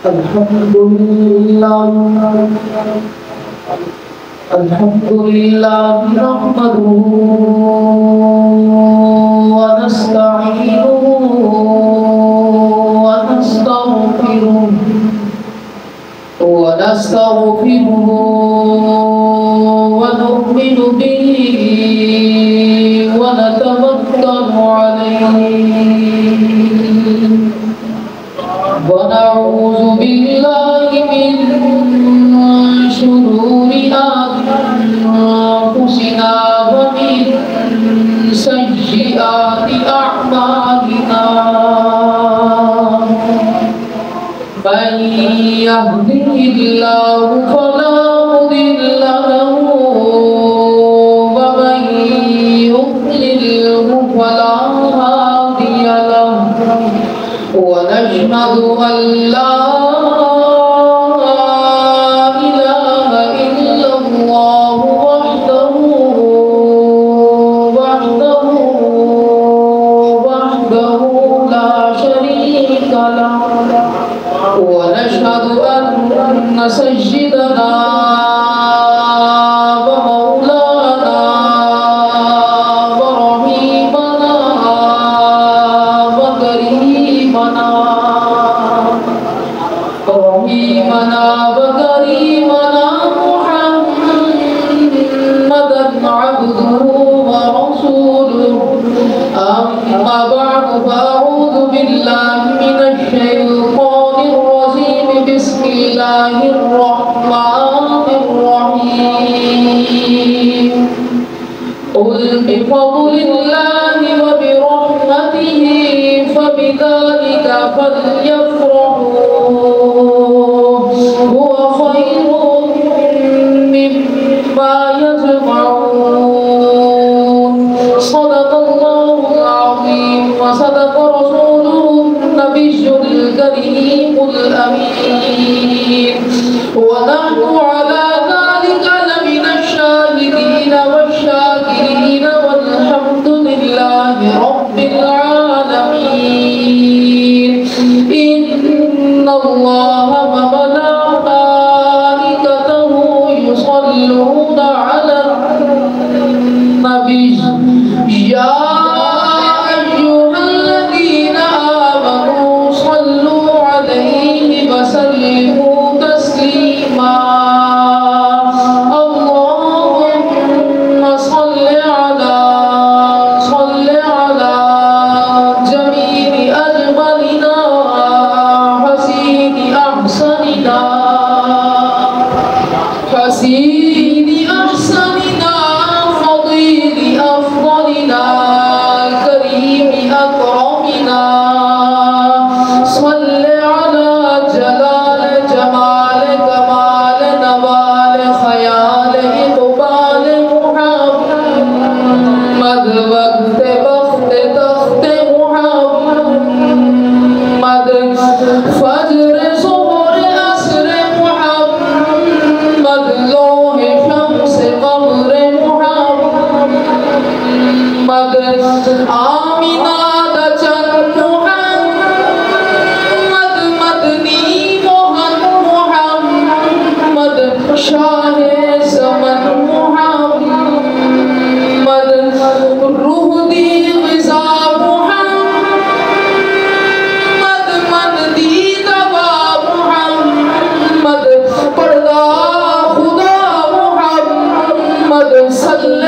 अल्हम्दुलिल्लाह नहमदुहु व नस्तईनुहु व नस्तगफिरुहु व नु'मिनु बिही व नतवक्कलु अलैहि व नऊज़ु बिल्लाहि मिन शुरूरि अनफुसिना व मिन सय्यिआति अअमालिना मन यहदिहिल्लाहु फला मुदिल्ल लहु व मन युद्लिल्हु फला हादिय लहु व नशहदु अन ला सय्यिदना व मौलाना व रहीमना व करीमना मुहम्मदन अब्दुहु व रसूलुहु अम्मा बअदु फअऊज़ु बिल्लाहि मिनश शैतानिर रजीम बिस्मिल्लाहिर रहमानिर रहीम क़ुल बिफ़ज़लिल्लाहि व बिरहमतिहि फबिज़ालिका फ़ल्यफ़रहू हुवा ख़ैरुम मिम्मा यजमऊन सदक़ल्लाहुल अज़ीम व सदक़ रसूलुहुन नबियुल करीमुल अमीन व नहनु अला ज़ालिका लमिनश शाहिदीन वश्शाकिरीन वल्हम्दुलिल्लाहि रब्बिल आलमीन इन्नल्लाहा व मलाइकतहु युसल्लूना अलन नबिय्य या अय्युहल्लज़ीना आमनू सल्लू अलैहि व सल्लिमू तस्लीमा अल्लाहुम्मा सल्लि अला जमीली अजमलिना हसीनि अहसनिना फदीली अफदलिना करीमी अकरमिना सल्लि अला जलाल जमाल कमाल नवाल खयाल इक़बाल मुहम्मद वक्त बख्त तख्त मुहम्मद फज्र ज़ुहर असर मुहम्मद लोहे शम्स कमर मुहम्मद आमिना दचन मुहम्मद मदनी मोहन मुहम्मद शाहे समन मुहम्मद रूह दी ग़िज़ा मुहम्मद मन दी दवा मुहम्मद पर्दा खुदा मुहम्मद सल्लल्लाहु